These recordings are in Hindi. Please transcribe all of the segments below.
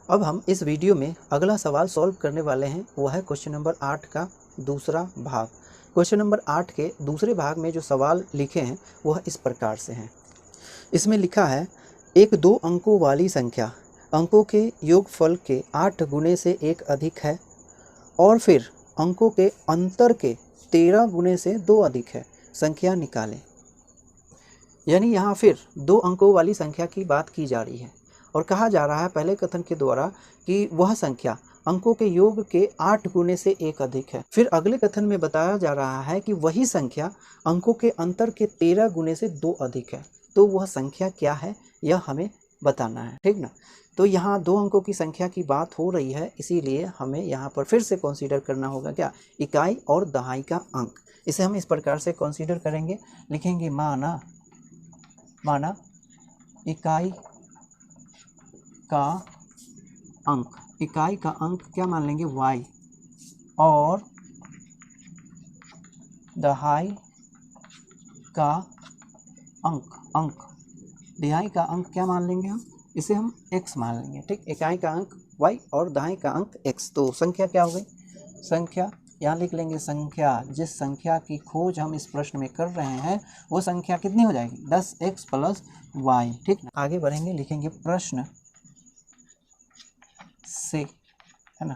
अब हम इस वीडियो में अगला सवाल सॉल्व करने वाले हैं, वो है क्वेश्चन नंबर 8 का दूसरा भाग। क्वेश्चन नंबर 8 के दूसरे भाग में जो सवाल लिखे हैं वह इस प्रकार से हैं। इसमें लिखा है एक 2 अंकों वाली संख्या अंकों के योगफल के 8 गुने से 1 अधिक है और फिर अंकों के अंतर के 13 गुने से 2 अधिक है, संख्या निकालें। यानी यहाँ फिर 2 अंकों वाली संख्या की बात की जा रही है और कहा जा रहा है पहले कथन के द्वारा कि वह संख्या अंकों के योग के 8 गुने से 1 अधिक है। फिर अगले कथन में बताया जा रहा है कि वही संख्या अंकों के अंतर के 13 गुने से 2 अधिक है। तो वह संख्या क्या है यह हमें बताना है, ठीक ना। तो यहाँ 2 अंकों की संख्या की बात हो रही है, इसीलिए हमें यहाँ पर फिर से कंसीडर करना होगा क्या, इकाई और दहाई का अंक। इसे हम इस प्रकार से कंसीडर करेंगे, लिखेंगे माना इकाई का अंक। इकाई का अंक क्या मान लेंगे, y, और दहाई का अंक दिहाई का अंक क्या मान लेंगे हम, इसे हम x मान लेंगे, ठीक। इकाई का अंक y और दहाई का अंक x। तो संख्या क्या हो गई, संख्या यहाँ लिख लेंगे, संख्या जिस संख्या की खोज हम इस प्रश्न में कर रहे हैं वो संख्या कितनी हो जाएगी, 10x + y, ठीक। आगे बढ़ेंगे, लिखेंगे प्रश्न से, है ना।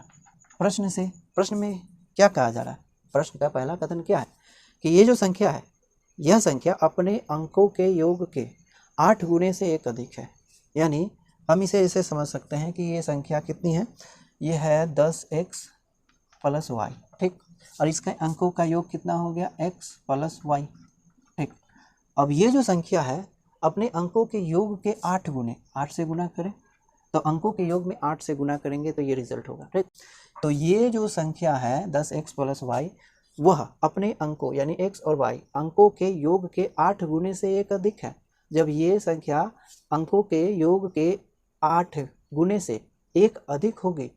प्रश्न से, प्रश्न में क्या कहा जा रहा है, प्रश्न का पहला कथन क्या है कि ये जो संख्या है यह संख्या अपने अंकों के योग के 8 गुने से 1 अधिक है। यानी हम इसे ऐसे समझ सकते हैं कि ये संख्या कितनी है, ये है 10x + y, ठीक। और इसका अंकों का योग कितना हो गया, x + y, ठीक। अब ये जो संख्या है अपने अंकों के योग के 8 गुने, 8 से गुना करें तो अंकों के योग में 8 से गुना करेंगे तो ये रिजल्ट होगा, ठीक। तो ये जो संख्या है 10x + y वह अपने अंकों यानी x और y अंकों के योग के 8 गुने से 1 अधिक है। जब ये संख्या अंकों के योग के 8 गुने से 1 अधिक हो गई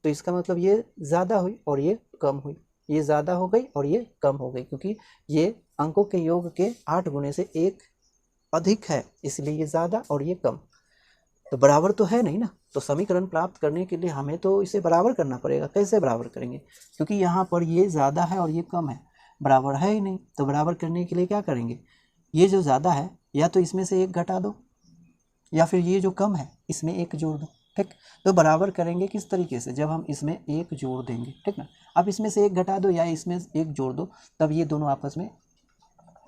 तो इसका मतलब ये ज़्यादा हुई और ये कम हुई, ये ज़्यादा हो गई और ये कम हो गई, क्योंकि ये अंकों के योग के 8 गुने से 1 अधिक है, इसलिए ये ज़्यादा और ये कम। तो बराबर तो है नहीं ना, तो समीकरण प्राप्त करने के लिए हमें तो इसे बराबर करना पड़ेगा। कैसे बराबर करेंगे, क्योंकि यहाँ पर ये ज़्यादा है और ये कम है, बराबर है ही नहीं। तो बराबर करने के लिए क्या करेंगे, ये जो ज़्यादा है या तो इसमें से 1 घटा दो या फिर ये जो कम है इसमें 1 जोड़ दो, ठीक। तो बराबर करेंगे किस तरीके से, जब हम इसमें 1 जोड़ देंगे, ठीक ना। अब इसमें से 1 घटा दो या इसमें 1 जोड़ दो, तब ये दोनों आपस में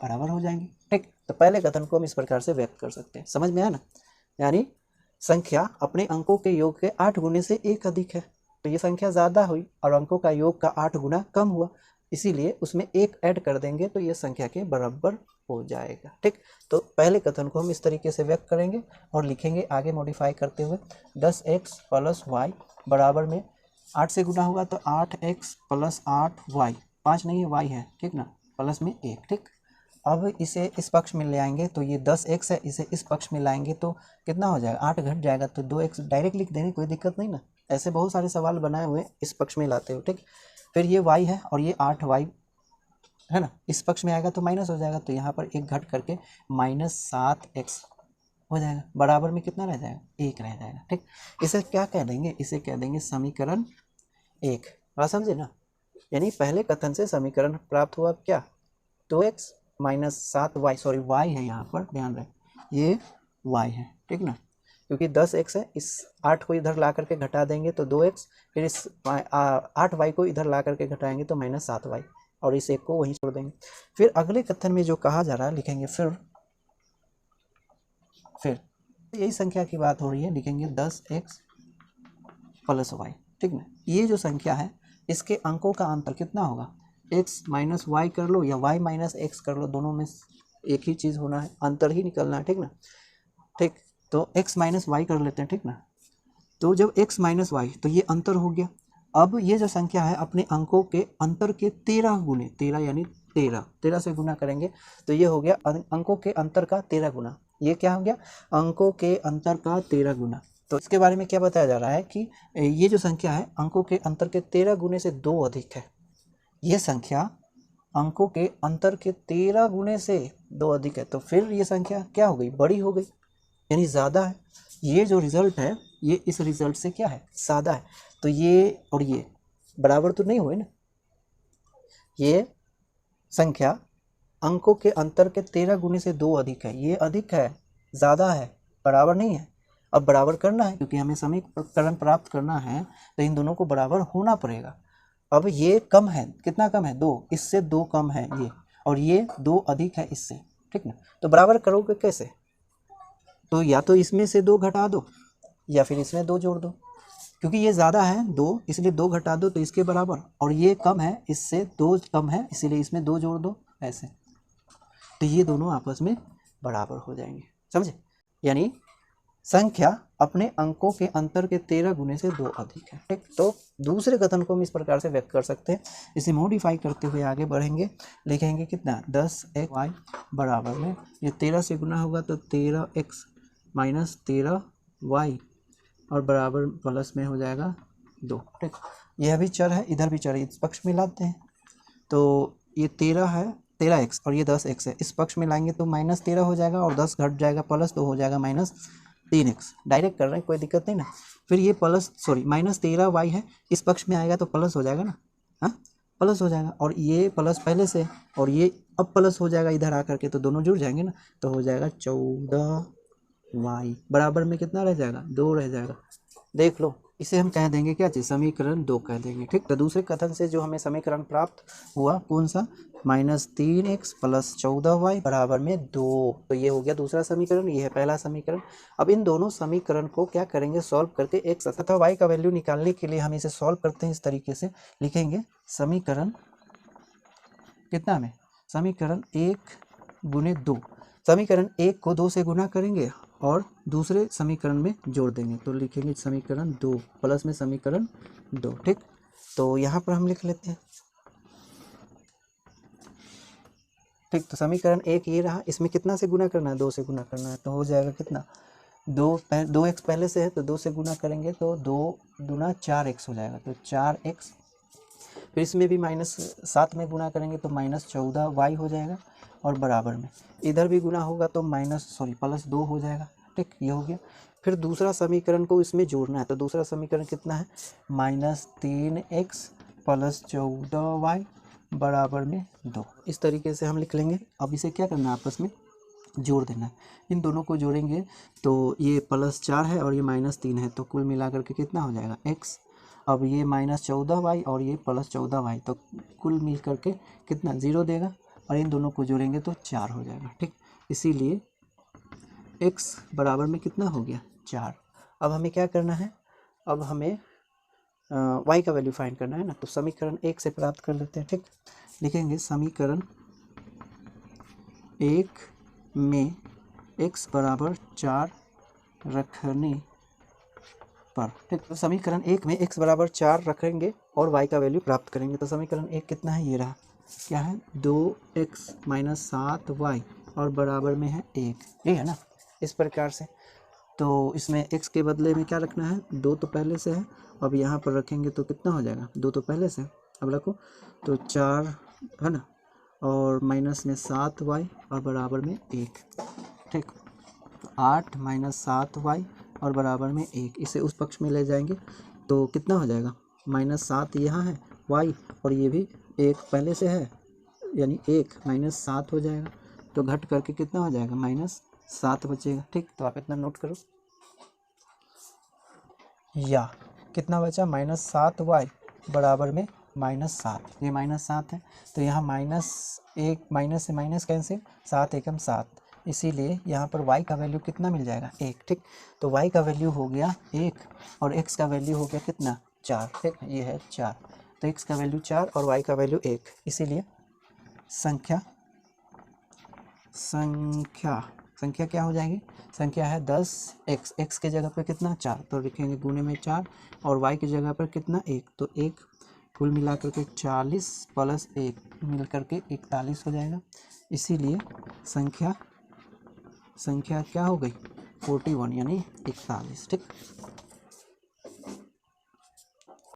बराबर हो जाएंगे, ठीक। तो पहले कथन को हम इस प्रकार से व्यक्त कर सकते हैं, समझ में आया ना। यानी संख्या अपने अंकों के योग के 8 गुने से 1 अधिक है, तो ये संख्या ज़्यादा हुई और अंकों का योग का 8 गुना कम हुआ, इसीलिए उसमें 1 ऐड कर देंगे तो ये संख्या के बराबर हो जाएगा, ठीक। तो पहले कथन को हम इस तरीके से व्यक्त करेंगे और लिखेंगे आगे मॉडिफाई करते हुए 10x + y बराबर में 8 से गुना होगा तो 8x + 8y, 5 नहीं है y है, ठीक ना, प्लस में 1, ठीक। अब इसे इस पक्ष में ले आएंगे तो ये 10x है, इसे इस पक्ष में लाएंगे तो कितना हो जाएगा, 8 घट जाएगा तो 2x डायरेक्ट लिख देंगे, कोई दिक्कत नहीं ना। ऐसे बहुत सारे सवाल बनाए हुए इस पक्ष में लाते हो, ठीक। फिर ये y है और ये 8y है ना, इस पक्ष में आएगा तो माइनस हो जाएगा, तो यहाँ पर 1 घट करके -7x हो जाएगा, बराबर में कितना रह जाएगा, 1 रह जाएगा, ठीक। इसे क्या कह देंगे, इसे कह देंगे समीकरण 1। बात समझे ना। यानी पहले कथन से समीकरण प्राप्त हुआ क्या, 2x - 7y, सॉरी y है यहाँ पर, ध्यान रहे ये y है, ठीक ना, क्योंकि 10x है, इस 8 को इधर ला करके घटा देंगे तो 2x, फिर इस 8y को इधर ला करके घटाएंगे तो -7y और इस 1 को वहीं छोड़ देंगे। फिर अगले कथन में जो कहा जा रहा है लिखेंगे फिर यही संख्या की बात हो रही है, लिखेंगे 10x + y, ठीक ना। ये जो संख्या है इसके अंकों का अंतर कितना होगा, x - y कर लो या y - x कर लो, दोनों में एक ही चीज़ होना है, अंतर ही निकलना है, ठीक ना, ठीक। तो x - y कर लेते हैं, ठीक ना। तो जब x - y तो ये अंतर हो गया। अब ये जो संख्या है अपने अंकों के अंतर के 13 गुने, 13 यानी 13 से गुना करेंगे तो ये हो गया अंकों के अंतर का 13 गुना। ये क्या हो गया, अंकों के अंतर का 13 गुना। तो इसके बारे में क्या बताया जा रहा है कि ये जो संख्या है अंकों के अंतर के 13 गुने से 2 अधिक है। ये संख्या अंकों के अंतर के 13 गुने से 2 अधिक है, तो फिर ये संख्या क्या हो गई, बड़ी हो गई, यानी ज़्यादा है। ये जो रिजल्ट है ये इस रिजल्ट से क्या है, सादा है। तो ये और ये बराबर तो नहीं हुए ना, ये संख्या अंकों के अंतर के 13 गुने से 2 अधिक है, ये अधिक है, ज़्यादा है, बराबर नहीं है। अब बराबर करना है क्योंकि हमें समीकरण प्राप्त करना है तो इन दोनों को बराबर होना पड़ेगा। अब ये कम है, कितना कम है, 2, इससे 2 कम है ये, और ये 2 अधिक है इससे, ठीक ना। तो बराबर करोगे कैसे, तो या तो इसमें से 2 घटा दो या फिर इसमें 2 जोड़ दो, क्योंकि ये ज़्यादा है 2 इसलिए 2 घटा दो तो इसके बराबर, और ये कम है इससे 2 कम है इसीलिए इसमें 2 जोड़ दो, ऐसे। तो ये दोनों आपस में बराबर हो जाएंगे, समझे। यानी संख्या अपने अंकों के अंतर के 13 गुने से 2 अधिक है, ठीक। तो दूसरे कथन को हम इस प्रकार से व्यक्त कर सकते हैं। इसे मॉडिफाई करते हुए आगे बढ़ेंगे, लिखेंगे कितना, 10x बराबर में ये 13 से गुना होगा तो 13x माइनस 13y और बराबर प्लस में हो जाएगा 2, ठीक। यह भी चर है, इधर भी चर है, इस पक्ष में लाते हैं तो ये 13 है, 13x और ये 10x है, इस पक्ष में लाएंगे तो -13 हो जाएगा और 10 घट जाएगा प्लस 2 हो जाएगा -3x। डायरेक्ट कर रहे हैं, कोई दिक्कत नहीं ना। फिर ये -13y है, इस पक्ष में आएगा तो प्लस हो जाएगा ना, हाँ प्लस हो जाएगा, और ये प्लस पहले से और ये अब प्लस हो जाएगा इधर आकर के, तो दोनों जुड़ जाएंगे ना, तो हो जाएगा 14y बराबर में कितना रह जाएगा, 2 रह जाएगा। देख लो, इसे हम कह देंगे क्या चीज़, समीकरण 2 कह देंगे, ठीक। तो दूसरे कथन से जो हमें समीकरण प्राप्त हुआ कौन सा, -3x + 14y बराबर में 2, तो ये हो गया दूसरा समीकरण, ये है पहला समीकरण। अब इन दोनों समीकरण को क्या करेंगे, सॉल्व करके x तथा y का वैल्यू निकालने के लिए हम इसे सॉल्व करते हैं। इस तरीके से लिखेंगे समीकरण कितना में, समीकरण 1 गुने 2, समीकरण 1 को 2 से गुना करेंगे और दूसरे समीकरण में जोड़ देंगे, तो लिखेंगे समीकरण 2 प्लस में समीकरण 2, ठीक। तो यहाँ पर हम लिख लेते हैं, ठीक। तो समीकरण 1 ये रहा, इसमें कितना से गुना करना है, 2 से गुना करना है, तो हो जाएगा कितना, 2x पहले से है तो 2 से गुना करेंगे तो 2 दूना 4x हो जाएगा, तो 4x। फिर इसमें भी -7 में गुना करेंगे तो -14y हो जाएगा और बराबर में इधर भी गुना होगा तो +2 हो जाएगा, ठीक। ये हो गया। फिर दूसरा समीकरण को इसमें जोड़ना है, तो दूसरा समीकरण कितना है, -3x + 14y बराबर में 2, इस तरीके से हम लिख लेंगे। अब इसे क्या करना है, आपस में जोड़ देना है। इन दोनों को जोड़ेंगे तो ये +4 है और ये -3 है, तो कुल मिलाकर के कितना हो जाएगा x। अब ये -14y और ये +14y, तो कुल मिल करके कितना 0 देगा, और इन दोनों को जोड़ेंगे तो 4 हो जाएगा, ठीक। इसीलिए x बराबर में कितना हो गया, 4। अब हमें क्या करना है, अब हमें y का वैल्यू फाइंड करना है ना, तो समीकरण 1 से प्राप्त कर लेते हैं, ठीक। लिखेंगे समीकरण 1 में x बराबर 4 रखने पर, ठीक। तो समीकरण 1 में x बराबर 4 रखेंगे और y का वैल्यू प्राप्त करेंगे, तो समीकरण 1 कितना है, ये रहा, क्या है, 2x - 7y और बराबर में है 1, ये है ना, इस प्रकार से। तो इसमें x के बदले में क्या रखना है, 2 तो पहले से है, अब यहाँ पर रखेंगे तो कितना हो जाएगा, 2 तो पहले से, अब रखो तो 4 है ना, और माइनस में 7y और बराबर में 1, ठीक। 8 - 7y और बराबर में 1, इसे उस पक्ष में ले जाएंगे तो कितना हो जाएगा, -7 यहाँ है y और ये भी 1 पहले से है, यानी 1 - 7 हो जाएगा, तो घट करके कितना हो जाएगा, -7 बचेगा, ठीक। तो आप इतना नोट करो, या कितना बचा, -7y बराबर में -7, ये -7 है, तो यहाँ -1 माइनस से माइनस कैंसिल, 7 एकम 7, इसीलिए यहाँ पर y का वैल्यू कितना मिल जाएगा, 1, ठीक। तो y का वैल्यू हो गया 1 और x का वैल्यू हो गया कितना, 4, ठीक। ये है 4, तो x का वैल्यू 4 और y का वैल्यू 1, इसीलिए संख्या क्या हो जाएगी, संख्या है 10x, x के जगह पर कितना 4, तो लिखेंगे गुणे में 4 और y की जगह पर कितना 1, तो 1, कुल मिला करके 40 + 1 मिल करके 41 हो जाएगा। इसीलिए संख्या क्या हो गई, 41 यानी 41, ठीक।